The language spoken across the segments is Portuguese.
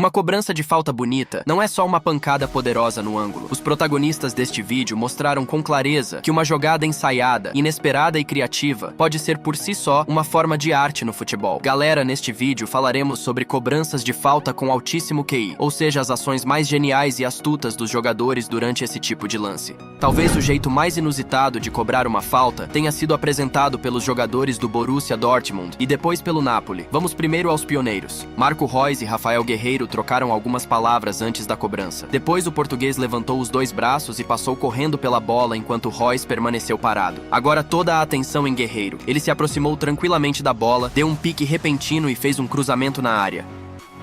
Uma cobrança de falta bonita não é só uma pancada poderosa no ângulo. Os protagonistas deste vídeo mostraram com clareza que uma jogada ensaiada, inesperada e criativa pode ser por si só uma forma de arte no futebol. Galera, neste vídeo falaremos sobre cobranças de falta com altíssimo QI, ou seja, as ações mais geniais e astutas dos jogadores durante esse tipo de lance. Talvez o jeito mais inusitado de cobrar uma falta tenha sido apresentado pelos jogadores do Borussia Dortmund e depois pelo Napoli. Vamos primeiro aos pioneiros. Marco Reus e Rafael Guerreiro trocaram algumas palavras antes da cobrança. Depois o português levantou os dois braços e passou correndo pela bola enquanto Reus permaneceu parado. Agora toda a atenção em Guerreiro. Ele se aproximou tranquilamente da bola, deu um pique repentino e fez um cruzamento na área.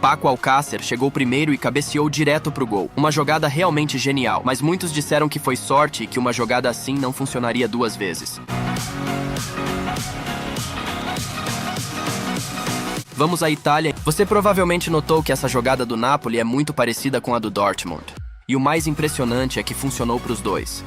Paco Alcácer chegou primeiro e cabeceou direto pro gol. Uma jogada realmente genial, mas muitos disseram que foi sorte e que uma jogada assim não funcionaria duas vezes. Vamos à Itália. Você provavelmente notou que essa jogada do Napoli é muito parecida com a do Dortmund. E o mais impressionante é que funcionou para os dois.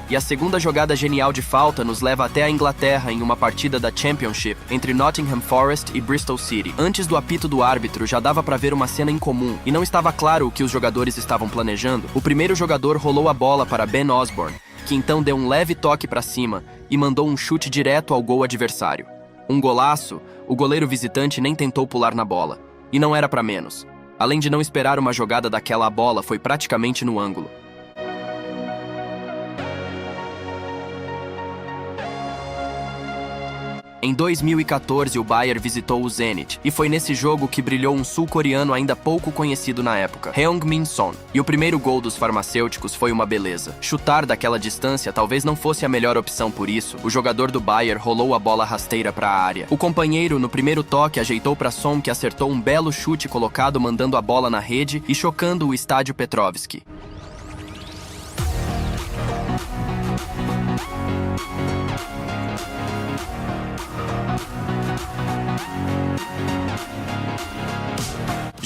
E a segunda jogada genial de falta nos leva até a Inglaterra em uma partida da Championship entre Nottingham Forest e Bristol City. Antes do apito do árbitro já dava para ver uma cena incomum e não estava claro o que os jogadores estavam planejando. O primeiro jogador rolou a bola para Ben Osborne, que então deu um leve toque para cima e mandou um chute direto ao gol adversário. Um golaço, o goleiro visitante nem tentou pular na bola. E não era para menos. Além de não esperar uma jogada daquela, a bola foi praticamente no ângulo. Em 2014, o Bayern visitou o Zenit, e foi nesse jogo que brilhou um sul-coreano ainda pouco conhecido na época, Heung-min Son. E o primeiro gol dos farmacêuticos foi uma beleza. Chutar daquela distância talvez não fosse a melhor opção, por isso, o jogador do Bayern rolou a bola rasteira para a área. O companheiro, no primeiro toque, ajeitou para Son, que acertou um belo chute colocado mandando a bola na rede e chocando o estádio Petrovski.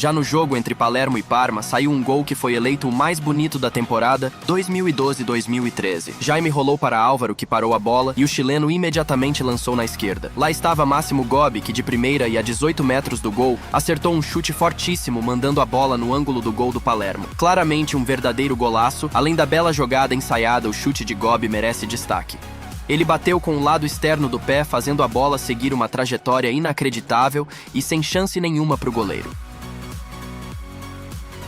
Já no jogo entre Palermo e Parma, saiu um gol que foi eleito o mais bonito da temporada 2012-2013. Jaime rolou para Álvaro, que parou a bola, e o chileno imediatamente lançou na esquerda. Lá estava Máximo Gobbi, que de primeira e a 18 metros do gol, acertou um chute fortíssimo, mandando a bola no ângulo do gol do Palermo. Claramente um verdadeiro golaço, além da bela jogada ensaiada, o chute de Gobbi merece destaque. Ele bateu com o lado externo do pé, fazendo a bola seguir uma trajetória inacreditável e sem chance nenhuma para o goleiro.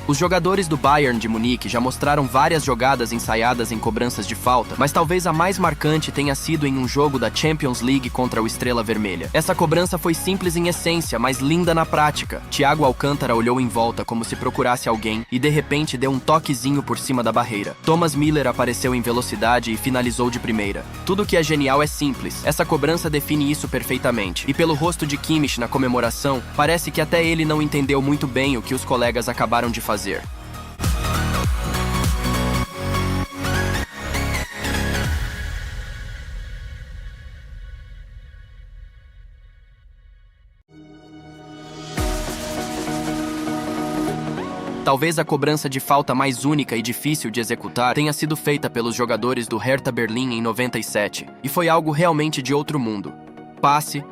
Os jogadores do Bayern de Munique já mostraram várias jogadas ensaiadas em cobranças de falta, mas talvez a mais marcante tenha sido em um jogo da Champions League contra o Estrela Vermelha. Essa cobrança foi simples em essência, mas linda na prática. Thiago Alcântara olhou em volta como se procurasse alguém e de repente deu um toquezinho por cima da barreira. Thomas Müller apareceu em velocidade e finalizou de primeira. Tudo que é genial é simples. Essa cobrança define isso perfeitamente. E pelo rosto de Kimmich na comemoração, parece que até ele não entendeu muito bem o que os colegas acabaram de fazer. Talvez a cobrança de falta mais única e difícil de executar tenha sido feita pelos jogadores do Hertha Berlim em 97, e foi algo realmente de outro mundo. Passe,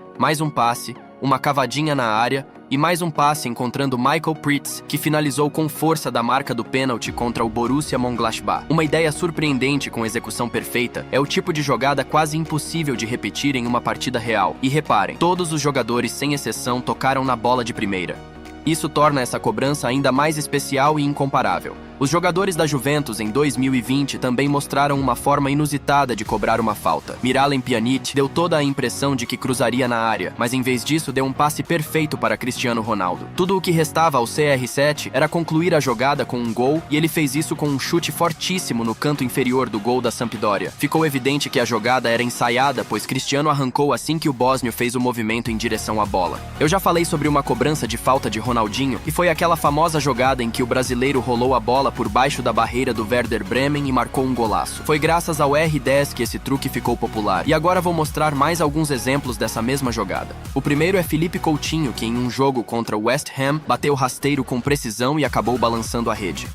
uma cavadinha na área e mais um passe encontrando Michael Pritz, que finalizou com força da marca do pênalti contra o Borussia Mönchengladbach. Uma ideia surpreendente com execução perfeita é o tipo de jogada quase impossível de repetir em uma partida real. E reparem, todos os jogadores, sem exceção, tocaram na bola de primeira. Isso torna essa cobrança ainda mais especial e incomparável. Os jogadores da Juventus em 2020 também mostraram uma forma inusitada de cobrar uma falta. Miralem Pjanic deu toda a impressão de que cruzaria na área, mas em vez disso deu um passe perfeito para Cristiano Ronaldo. Tudo o que restava ao CR7 era concluir a jogada com um gol, e ele fez isso com um chute fortíssimo no canto inferior do gol da Sampdoria. Ficou evidente que a jogada era ensaiada, pois Cristiano arrancou assim que o bósnio fez o movimento em direção à bola. Eu já falei sobre uma cobrança de falta de Ronaldinho, e foi aquela famosa jogada em que o brasileiro rolou a bola por baixo da barreira do Werder Bremen e marcou um golaço. Foi graças ao R10 que esse truque ficou popular. E agora vou mostrar mais alguns exemplos dessa mesma jogada. O primeiro é Philippe Coutinho, que em um jogo contra o West Ham bateu rasteiro com precisão e acabou balançando a rede.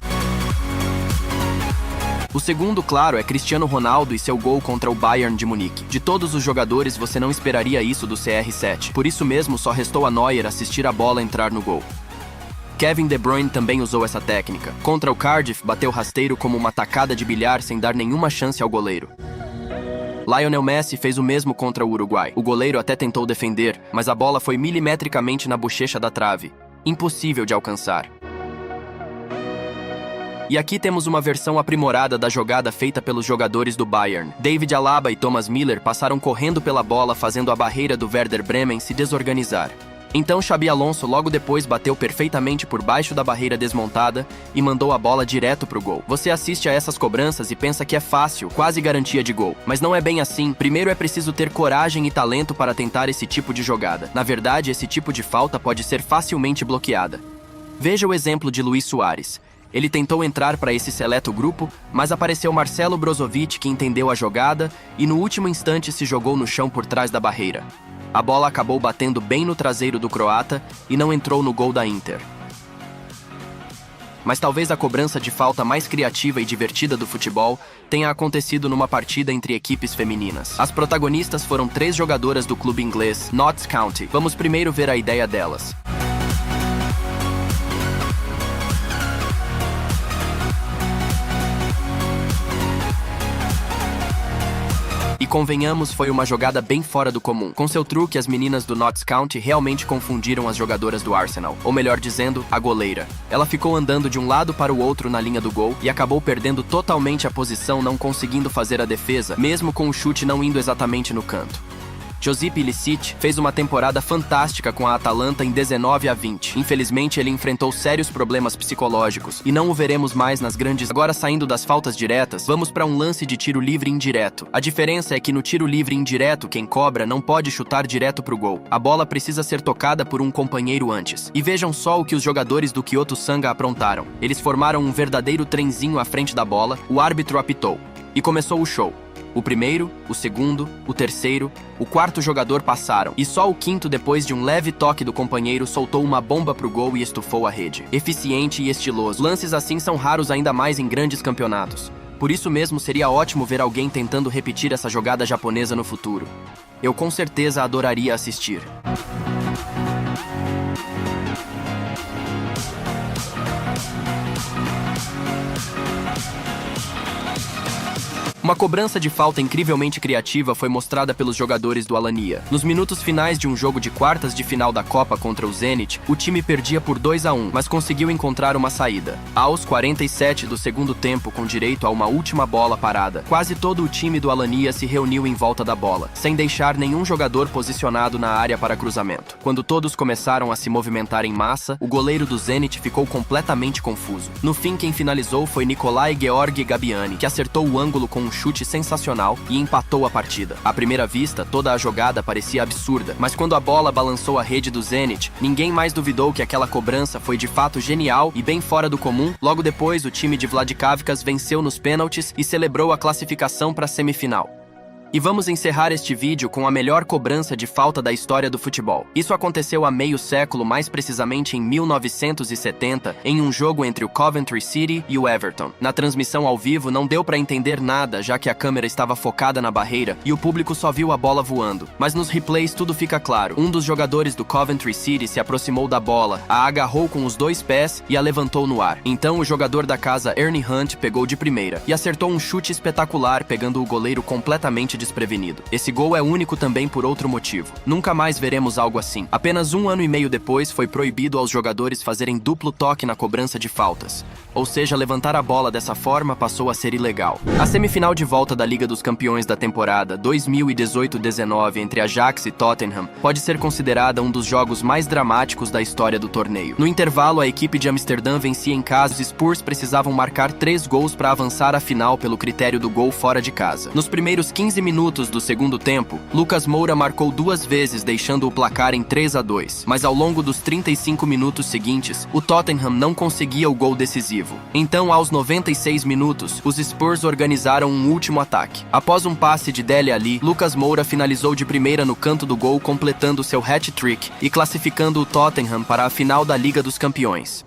O segundo, claro, é Cristiano Ronaldo e seu gol contra o Bayern de Munique. De todos os jogadores, você não esperaria isso do CR7. Por isso mesmo, só restou a Neuer assistir a bola entrar no gol. Kevin De Bruyne também usou essa técnica. Contra o Cardiff, bateu rasteiro como uma tacada de bilhar sem dar nenhuma chance ao goleiro. Lionel Messi fez o mesmo contra o Uruguai. O goleiro até tentou defender, mas a bola foi milimetricamente na bochecha da trave. Impossível de alcançar. E aqui temos uma versão aprimorada da jogada feita pelos jogadores do Bayern. David Alaba e Thomas Müller passaram correndo pela bola, fazendo a barreira do Werder Bremen se desorganizar. Então Xabi Alonso logo depois bateu perfeitamente por baixo da barreira desmontada e mandou a bola direto pro gol. Você assiste a essas cobranças e pensa que é fácil, quase garantia de gol. Mas não é bem assim. Primeiro é preciso ter coragem e talento para tentar esse tipo de jogada. Na verdade, esse tipo de falta pode ser facilmente bloqueada. Veja o exemplo de Luis Suárez. Ele tentou entrar para esse seleto grupo, mas apareceu Marcelo Brozovic, que entendeu a jogada e no último instante se jogou no chão por trás da barreira. A bola acabou batendo bem no traseiro do croata e não entrou no gol da Inter. Mas talvez a cobrança de falta mais criativa e divertida do futebol tenha acontecido numa partida entre equipes femininas. As protagonistas foram 3 jogadoras do clube inglês Notts County. Vamos primeiro ver a ideia delas. E convenhamos, foi uma jogada bem fora do comum. Com seu truque, as meninas do Notts County realmente confundiram as jogadoras do Arsenal, ou melhor dizendo, a goleira. Ela ficou andando de um lado para o outro na linha do gol e acabou perdendo totalmente a posição, não conseguindo fazer a defesa, mesmo com o chute não indo exatamente no canto. Josip Ilicic fez uma temporada fantástica com a Atalanta em 19-20. Infelizmente, ele enfrentou sérios problemas psicológicos e não o veremos mais nas grandes... Agora, saindo das faltas diretas, vamos para um lance de tiro livre indireto. A diferença é que no tiro livre indireto, quem cobra não pode chutar direto pro gol. A bola precisa ser tocada por um companheiro antes. E vejam só o que os jogadores do Kyoto Sanga aprontaram. Eles formaram um verdadeiro trenzinho à frente da bola, o árbitro apitou. E começou o show. O primeiro, o segundo, o terceiro, o quarto jogador passaram, e só o quinto, depois de um leve toque do companheiro, soltou uma bomba pro gol e estufou a rede. Eficiente e estiloso. Lances assim são raros ainda mais em grandes campeonatos. Por isso mesmo seria ótimo ver alguém tentando repetir essa jogada japonesa no futuro. Eu com certeza adoraria assistir. Uma cobrança de falta incrivelmente criativa foi mostrada pelos jogadores do Alanya. Nos minutos finais de um jogo de quartas de final da Copa contra o Zenit, o time perdia por 2-1, mas conseguiu encontrar uma saída. Aos 47 do segundo tempo, com direito a uma última bola parada, quase todo o time do Alanya se reuniu em volta da bola, sem deixar nenhum jogador posicionado na área para cruzamento. Quando todos começaram a se movimentar em massa, o goleiro do Zenit ficou completamente confuso. No fim, quem finalizou foi Nikolai Georgi Gabiani, que acertou o ângulo com um chute sensacional e empatou a partida. À primeira vista, toda a jogada parecia absurda, mas quando a bola balançou a rede do Zenit, ninguém mais duvidou que aquela cobrança foi de fato genial e bem fora do comum. Logo depois, o time de Vladikavkaz venceu nos pênaltis e celebrou a classificação para a semifinal. E vamos encerrar este vídeo com a melhor cobrança de falta da história do futebol. Isso aconteceu há meio século, mais precisamente em 1970, em um jogo entre o Coventry City e o Everton. Na transmissão ao vivo não deu para entender nada, já que a câmera estava focada na barreira e o público só viu a bola voando. Mas nos replays tudo fica claro. Um dos jogadores do Coventry City se aproximou da bola, a agarrou com os 2 pés e a levantou no ar. Então o jogador da casa Ernie Hunt pegou de primeira e acertou um chute espetacular, pegando o goleiro completamente desprevenido. Esse gol é único também por outro motivo. Nunca mais veremos algo assim. Apenas 1 ano e meio depois, foi proibido aos jogadores fazerem duplo toque na cobrança de faltas. Ou seja, levantar a bola dessa forma passou a ser ilegal. A semifinal de volta da Liga dos Campeões da temporada 2018-19 entre Ajax e Tottenham pode ser considerada um dos jogos mais dramáticos da história do torneio. No intervalo, a equipe de Amsterdã vencia em casa. Os Spurs precisavam marcar 3 gols para avançar à final pelo critério do gol fora de casa. Nos primeiros 15 minutos do segundo tempo, Lucas Moura marcou 2 vezes, deixando o placar em 3-2. Mas ao longo dos 35 minutos seguintes, o Tottenham não conseguia o gol decisivo. Então, aos 96 minutos, os Spurs organizaram um último ataque. Após um passe de Dele Alli, Lucas Moura finalizou de primeira no canto do gol, completando seu hat-trick e classificando o Tottenham para a final da Liga dos Campeões.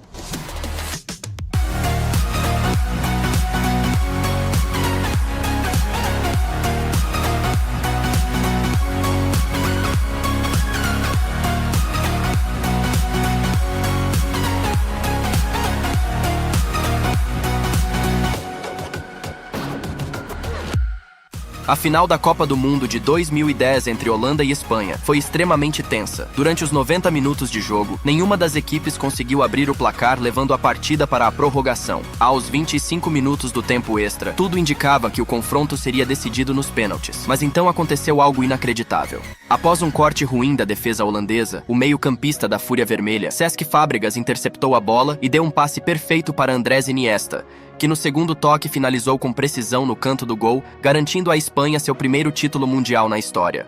A final da Copa do Mundo de 2010 entre Holanda e Espanha foi extremamente tensa. Durante os 90 minutos de jogo, nenhuma das equipes conseguiu abrir o placar, levando a partida para a prorrogação. Aos 25 minutos do tempo extra, tudo indicava que o confronto seria decidido nos pênaltis. Mas então aconteceu algo inacreditável. Após um corte ruim da defesa holandesa, o meio-campista da Fúria Vermelha, Cesc Fábregas, interceptou a bola e deu um passe perfeito para Andrés Iniesta, que no segundo toque finalizou com precisão no canto do gol, garantindo à Espanha seu primeiro título mundial na história.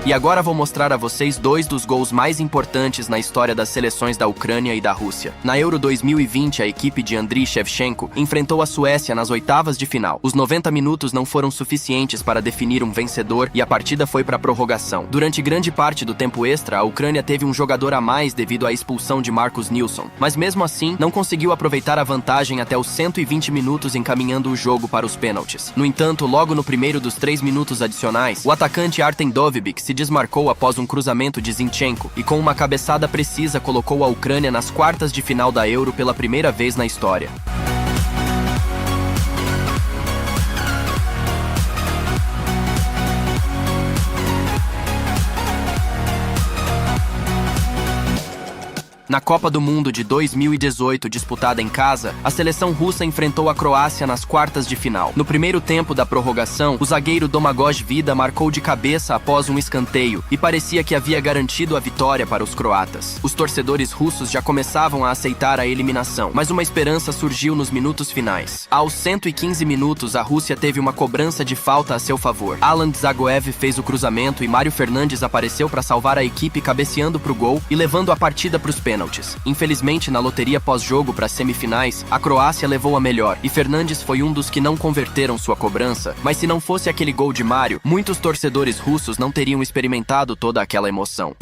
E agora vou mostrar a vocês dois dos gols mais importantes na história das seleções da Ucrânia e da Rússia. Na Euro 2020, a equipe de Andriy Shevchenko enfrentou a Suécia nas oitavas de final. Os 90 minutos não foram suficientes para definir um vencedor e a partida foi para a prorrogação. Durante grande parte do tempo extra, a Ucrânia teve um jogador a mais devido à expulsão de Marcus Nilsson, mas mesmo assim não conseguiu aproveitar a vantagem até os 120 minutos, encaminhando o jogo para os pênaltis. No entanto, logo no primeiro dos 3 minutos adicionais, o atacante Artem Dovbyk se desmarcou após um cruzamento de Zinchenko e com uma cabeçada precisa colocou a Ucrânia nas quartas de final da Euro pela primeira vez na história. Na Copa do Mundo de 2018, disputada em casa, a seleção russa enfrentou a Croácia nas quartas de final. No primeiro tempo da prorrogação, o zagueiro Domagoj Vida marcou de cabeça após um escanteio e parecia que havia garantido a vitória para os croatas. Os torcedores russos já começavam a aceitar a eliminação, mas uma esperança surgiu nos minutos finais. Aos 115 minutos, a Rússia teve uma cobrança de falta a seu favor. Alan Dzagoev fez o cruzamento e Mário Fernandes apareceu para salvar a equipe, cabeceando para o gol e levando a partida para os pênaltis. Infelizmente, na loteria pós-jogo para as semifinais, a Croácia levou a melhor e Fernandes foi um dos que não converteram sua cobrança, mas se não fosse aquele gol de Mário, muitos torcedores russos não teriam experimentado toda aquela emoção.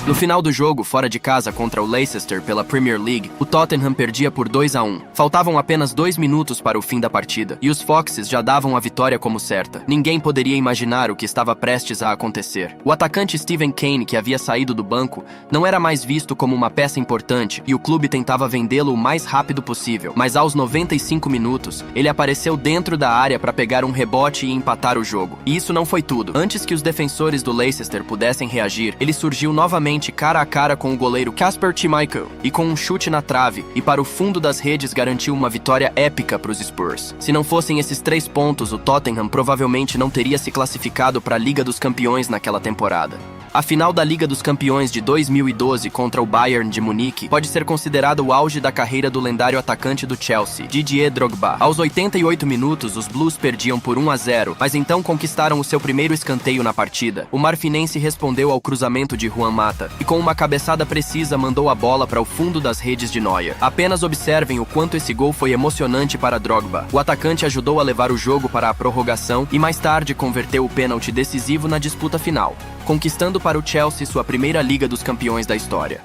No final do jogo, fora de casa contra o Leicester pela Premier League, o Tottenham perdia por 2-1. Faltavam apenas 2 minutos para o fim da partida, e os Foxes já davam a vitória como certa. Ninguém poderia imaginar o que estava prestes a acontecer. O atacante Steven Kane, que havia saído do banco, não era mais visto como uma peça importante, e o clube tentava vendê-lo o mais rápido possível. Mas aos 95 minutos, ele apareceu dentro da área para pegar um rebote e empatar o jogo. E isso não foi tudo. Antes que os defensores do Leicester pudessem reagir, ele surgiu novamente cara a cara com o goleiro Kasper Schmeichel e com um chute na trave e para o fundo das redes garantiu uma vitória épica para os Spurs. Se não fossem esses 3 pontos, o Tottenham provavelmente não teria se classificado para a Liga dos Campeões naquela temporada. A final da Liga dos Campeões de 2012 contra o Bayern de Munique pode ser considerada o auge da carreira do lendário atacante do Chelsea, Didier Drogba. Aos 88 minutos, os Blues perdiam por 1-0, mas então conquistaram o seu primeiro escanteio na partida. O marfinense respondeu ao cruzamento de Juan Mata e com uma cabeçada precisa mandou a bola para o fundo das redes de Neuer. Apenas observem o quanto esse gol foi emocionante para Drogba. O atacante ajudou a levar o jogo para a prorrogação e mais tarde converteu o pênalti decisivo na disputa final, conquistando para o Chelsea sua primeira Liga dos Campeões da história.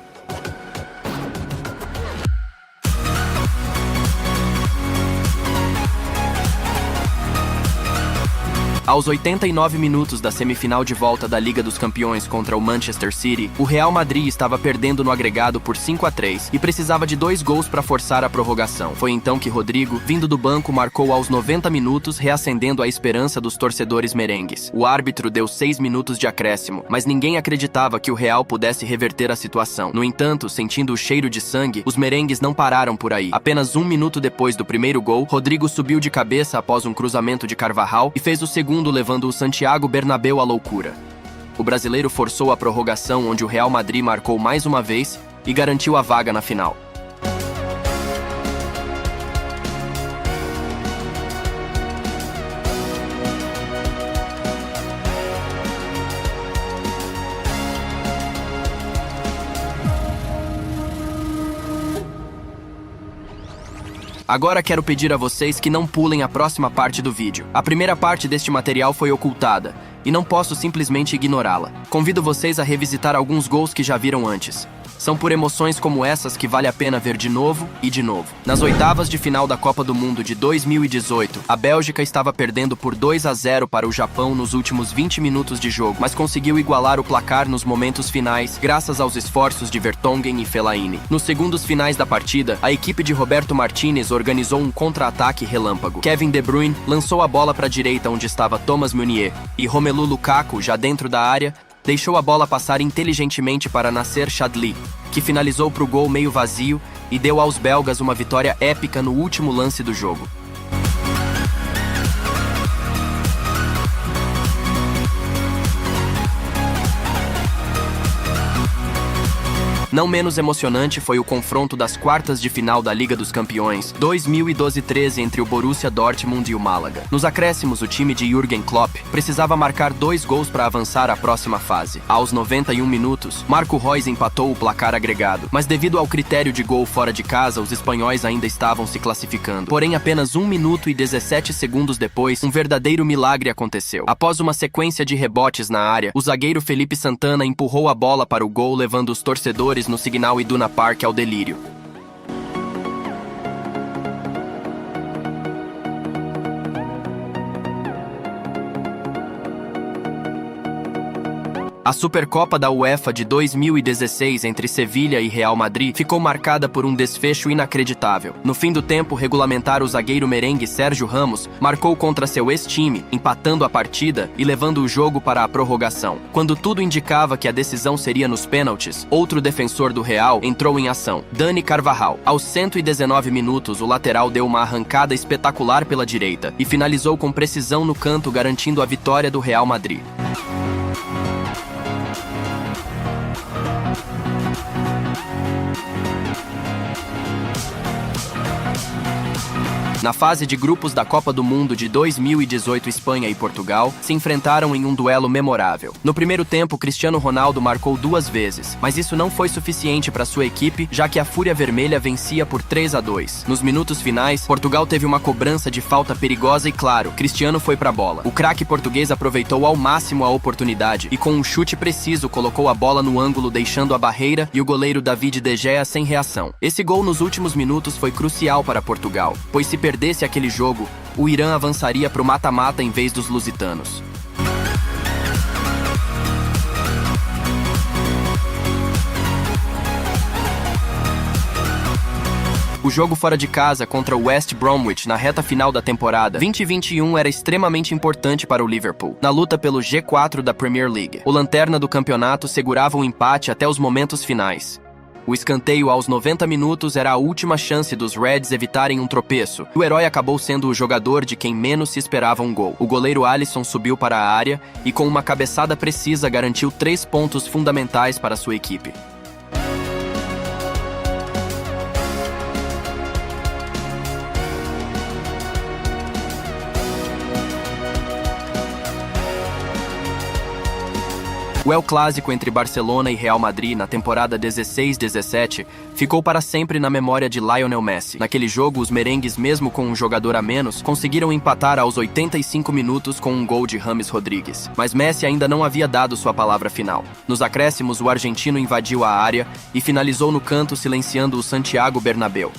Aos 89 minutos da semifinal de volta da Liga dos Campeões contra o Manchester City, o Real Madrid estava perdendo no agregado por 5-3 e precisava de 2 gols para forçar a prorrogação. Foi então que Rodrigo, vindo do banco, marcou aos 90 minutos, reacendendo a esperança dos torcedores merengues. O árbitro deu 6 minutos de acréscimo, mas ninguém acreditava que o Real pudesse reverter a situação. No entanto, sentindo o cheiro de sangue, os merengues não pararam por aí. Apenas 1 minuto depois do primeiro gol, Rodrigo subiu de cabeça após um cruzamento de Carvajal e fez o segundo, levando o Santiago Bernabéu à loucura. O brasileiro forçou a prorrogação, onde o Real Madrid marcou mais uma vez e garantiu a vaga na final. Agora quero pedir a vocês que não pulem a próxima parte do vídeo. A primeira parte deste material foi ocultada, e não posso simplesmente ignorá-la. Convido vocês a revisitar alguns gols que já viram antes. São por emoções como essas que vale a pena ver de novo e de novo. Nas oitavas de final da Copa do Mundo de 2018, a Bélgica estava perdendo por 2-0 para o Japão nos últimos 20 minutos de jogo, mas conseguiu igualar o placar nos momentos finais, graças aos esforços de Vertonghen e Fellaini. Nos segundos finais da partida, a equipe de Roberto Martinez organizou um contra-ataque relâmpago. Kevin De Bruyne lançou a bola para a direita onde estava Thomas Meunier, e Romelu Lukaku, já dentro da área, deixou a bola passar inteligentemente para Nasser Chadli, que finalizou para o gol meio vazio e deu aos belgas uma vitória épica no último lance do jogo. Não menos emocionante foi o confronto das quartas de final da Liga dos Campeões 2012-13 entre o Borussia Dortmund e o Málaga. Nos acréscimos, o time de Jürgen Klopp precisava marcar 2 gols para avançar à próxima fase. Aos 91 minutos, Marco Reus empatou o placar agregado, mas devido ao critério de gol fora de casa, os espanhóis ainda estavam se classificando. Porém, apenas 1 minuto e 17 segundos depois, um verdadeiro milagre aconteceu. Após uma sequência de rebotes na área, o zagueiro Felipe Santana empurrou a bola para o gol, levando os torcedores no Signal Iduna Park ao delírio. A Supercopa da UEFA de 2016 entre Sevilha e Real Madrid ficou marcada por um desfecho inacreditável. No fim do tempo regulamentar, o zagueiro merengue Sérgio Ramos marcou contra seu ex-time, empatando a partida e levando o jogo para a prorrogação. Quando tudo indicava que a decisão seria nos pênaltis, outro defensor do Real entrou em ação, Dani Carvajal. Aos 119 minutos, o lateral deu uma arrancada espetacular pela direita e finalizou com precisão no canto, garantindo a vitória do Real Madrid. Na fase de grupos da Copa do Mundo de 2018, Espanha e Portugal se enfrentaram em um duelo memorável. No primeiro tempo, Cristiano Ronaldo marcou 2 vezes, mas isso não foi suficiente para sua equipe, já que a Fúria Vermelha vencia por 3-2. Nos minutos finais, Portugal teve uma cobrança de falta perigosa e, claro, Cristiano foi para a bola. O craque português aproveitou ao máximo a oportunidade e, com um chute preciso, colocou a bola no ângulo, deixando a barreira e o goleiro David De Gea sem reação. Esse gol nos últimos minutos foi crucial para Portugal, pois se perdesse aquele jogo, o Irã avançaria para o mata-mata em vez dos lusitanos. O jogo fora de casa contra o West Bromwich na reta final da temporada 2021 era extremamente importante para o Liverpool, na luta pelo G4 da Premier League. O lanterna do campeonato segurava o empate até os momentos finais. O escanteio aos 90 minutos era a última chance dos Reds evitarem um tropeço. O herói acabou sendo o jogador de quem menos se esperava um gol. O goleiro Alisson subiu para a área e, com uma cabeçada precisa, garantiu 3 pontos fundamentais para sua equipe. O El Clásico entre Barcelona e Real Madrid na temporada 16-17 ficou para sempre na memória de Lionel Messi. Naquele jogo, os merengues, mesmo com um jogador a menos, conseguiram empatar aos 85 minutos com um gol de James Rodrigues. Mas Messi ainda não havia dado sua palavra final. Nos acréscimos, o argentino invadiu a área e finalizou no canto, silenciando o Santiago Bernabéu.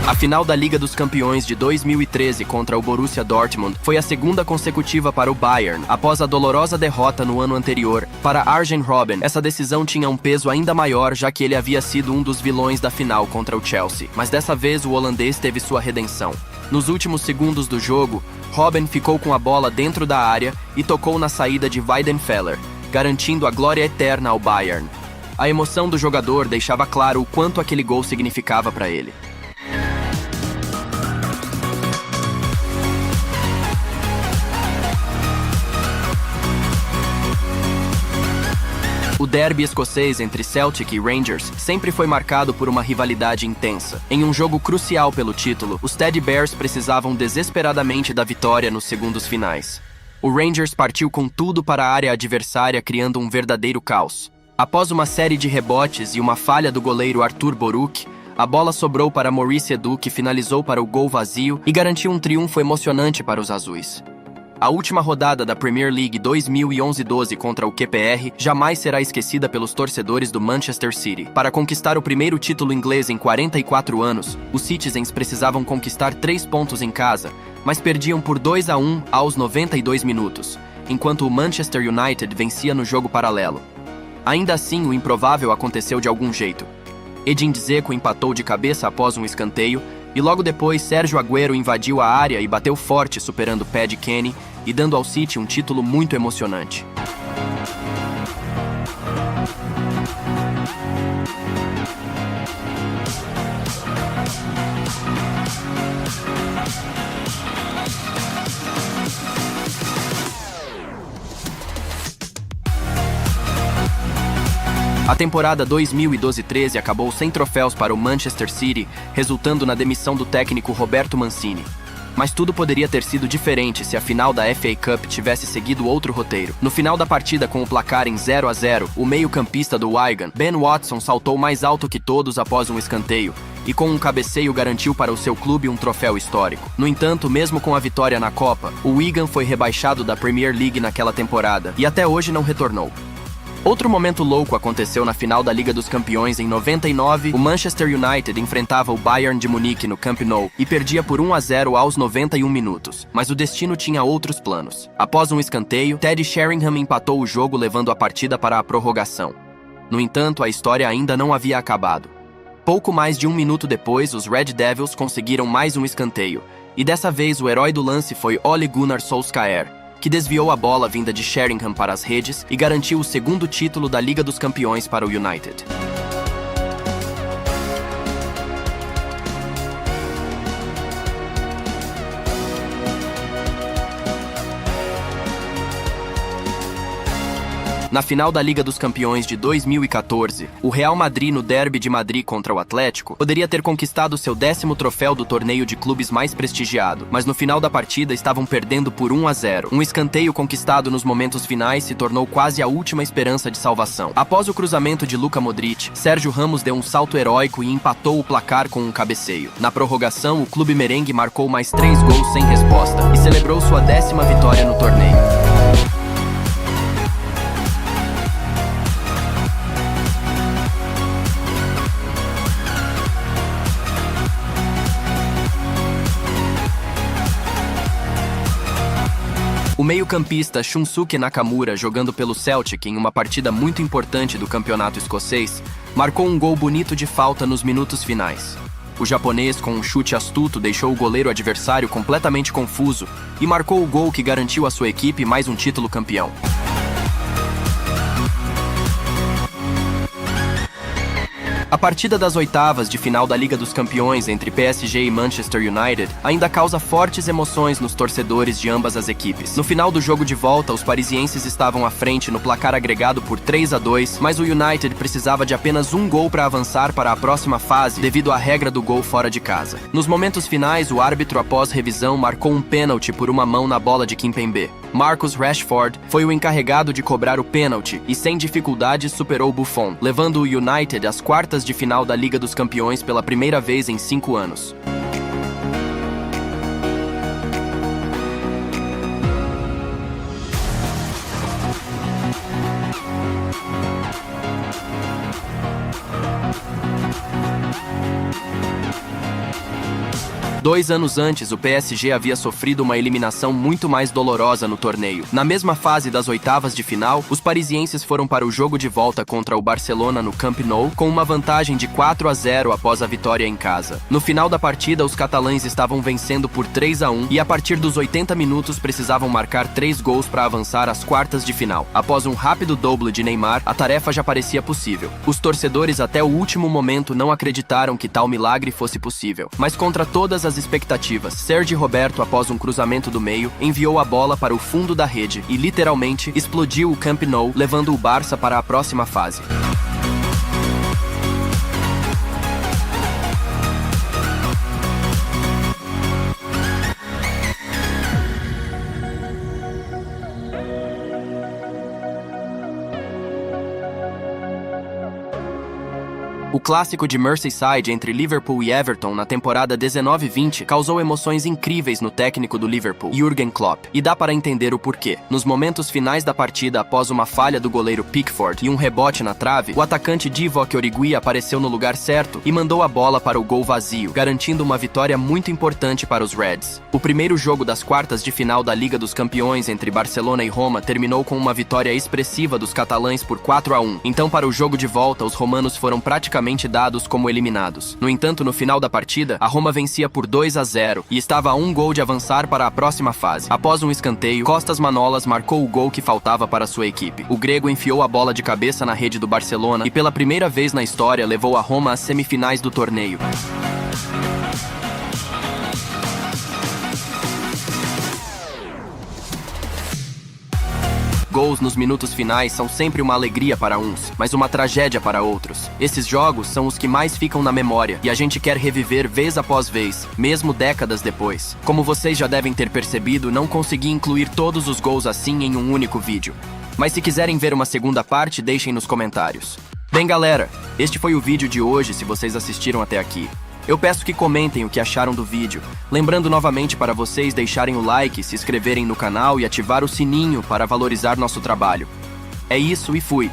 A final da Liga dos Campeões de 2013 contra o Borussia Dortmund foi a segunda consecutiva para o Bayern, após a dolorosa derrota no ano anterior para Arjen Robben. Essa decisão tinha um peso ainda maior, já que ele havia sido um dos vilões da final contra o Chelsea. Mas dessa vez o holandês teve sua redenção. Nos últimos segundos do jogo, Robben ficou com a bola dentro da área e tocou na saída de Weidenfeller, garantindo a glória eterna ao Bayern. A emoção do jogador deixava claro o quanto aquele gol significava para ele. O derby escocês entre Celtic e Rangers sempre foi marcado por uma rivalidade intensa. Em um jogo crucial pelo título, os Teddy Bears precisavam desesperadamente da vitória nos segundos finais. O Rangers partiu com tudo para a área adversária, criando um verdadeiro caos. Após uma série de rebotes e uma falha do goleiro Arthur Boruc, a bola sobrou para Maurice Edu, que finalizou para o gol vazio e garantiu um triunfo emocionante para os azuis. A última rodada da Premier League 2011-12 contra o QPR jamais será esquecida pelos torcedores do Manchester City. Para conquistar o primeiro título inglês em 44 anos, os Citizens precisavam conquistar 3 pontos em casa, mas perdiam por 2-1 aos 92 minutos, enquanto o Manchester United vencia no jogo paralelo. Ainda assim, o improvável aconteceu de algum jeito. Edin Dzeko empatou de cabeça após um escanteio, e logo depois Sérgio Agüero invadiu a área e bateu forte, superando Paddy Kenny e dando ao City um título muito emocionante. A temporada 2012-13 acabou sem troféus para o Manchester City, resultando na demissão do técnico Roberto Mancini. Mas tudo poderia ter sido diferente se a final da FA Cup tivesse seguido outro roteiro. No final da partida, com o placar em 0-0, o meio-campista do Wigan, Ben Watson, saltou mais alto que todos após um escanteio e com um cabeceio garantiu para o seu clube um troféu histórico. No entanto, mesmo com a vitória na Copa, o Wigan foi rebaixado da Premier League naquela temporada e até hoje não retornou. Outro momento louco aconteceu na final da Liga dos Campeões em 99. O Manchester United enfrentava o Bayern de Munique no Camp Nou e perdia por 1-0 aos 91 minutos. Mas o destino tinha outros planos. Após um escanteio, Teddy Sheringham empatou o jogo, levando a partida para a prorrogação. No entanto, a história ainda não havia acabado. Pouco mais de um minuto depois, os Red Devils conseguiram mais um escanteio. E dessa vez o herói do lance foi Ole Gunnar Solskjaer, que desviou a bola vinda de Sheringham para as redes e garantiu o segundo título da Liga dos Campeões para o United. Na final da Liga dos Campeões de 2014, o Real Madrid, no derby de Madrid contra o Atlético, poderia ter conquistado seu 10º troféu do torneio de clubes mais prestigiado, mas no final da partida estavam perdendo por 1-0. Um escanteio conquistado nos momentos finais se tornou quase a última esperança de salvação. Após o cruzamento de Luka Modric, Sérgio Ramos deu um salto heróico e empatou o placar com um cabeceio. Na prorrogação, o clube merengue marcou mais 3 gols sem resposta e celebrou sua 10ª vitória no torneio. O meio-campista Shunsuke Nakamura, jogando pelo Celtic em uma partida muito importante do campeonato escocês, marcou um gol bonito de falta nos minutos finais. O japonês, com um chute astuto, deixou o goleiro adversário completamente confuso e marcou o gol que garantiu à sua equipe mais um título campeão. A partida das oitavas de final da Liga dos Campeões entre PSG e Manchester United ainda causa fortes emoções nos torcedores de ambas as equipes. No final do jogo de volta, os parisienses estavam à frente no placar agregado por 3-2, mas o United precisava de apenas um gol para avançar para a próxima fase devido à regra do gol fora de casa. Nos momentos finais, o árbitro, após revisão, marcou um pênalti por uma mão na bola de Kimpembe. Marcus Rashford foi o encarregado de cobrar o pênalti e, sem dificuldades, superou Buffon, levando o United às quartas de final da Liga dos Campeões pela primeira vez em 5 anos. Dois anos antes, o PSG havia sofrido uma eliminação muito mais dolorosa no torneio. Na mesma fase das oitavas de final, os parisienses foram para o jogo de volta contra o Barcelona no Camp Nou, com uma vantagem de 4-0 após a vitória em casa. No final da partida, os catalães estavam vencendo por 3-1 e a partir dos 80 minutos precisavam marcar 3 gols para avançar às quartas de final. Após um rápido doble de Neymar, a tarefa já parecia possível. Os torcedores até o último momento não acreditaram que tal milagre fosse possível, mas contra todas as das expectativas. Sergi Roberto, após um cruzamento do meio, enviou a bola para o fundo da rede e, literalmente, explodiu o Camp Nou, levando o Barça para a próxima fase. O clássico de Merseyside entre Liverpool e Everton na temporada 19-20 causou emoções incríveis no técnico do Liverpool, Jürgen Klopp, e dá para entender o porquê. Nos momentos finais da partida, após uma falha do goleiro Pickford e um rebote na trave, o atacante Divock Origi apareceu no lugar certo e mandou a bola para o gol vazio, garantindo uma vitória muito importante para os Reds. O primeiro jogo das quartas de final da Liga dos Campeões entre Barcelona e Roma terminou com uma vitória expressiva dos catalães por 4-1. Então, para o jogo de volta, os romanos foram praticamente dados como eliminados. No entanto, no final da partida, a Roma vencia por 2-0 e estava a um gol de avançar para a próxima fase. Após um escanteio, Costas Manolas marcou o gol que faltava para sua equipe. O grego enfiou a bola de cabeça na rede do Barcelona e, pela primeira vez na história, levou a Roma às semifinais do torneio. Gols nos minutos finais são sempre uma alegria para uns, mas uma tragédia para outros. Esses jogos são os que mais ficam na memória e a gente quer reviver vez após vez, mesmo décadas depois. Como vocês já devem ter percebido, não consegui incluir todos os gols assim em um único vídeo. Mas se quiserem ver uma segunda parte, deixem nos comentários. Bem, galera, este foi o vídeo de hoje se vocês assistiram até aqui. Eu peço que comentem o que acharam do vídeo, lembrando novamente para vocês deixarem o like, se inscreverem no canal e ativar o sininho para valorizar nosso trabalho. É isso e fui!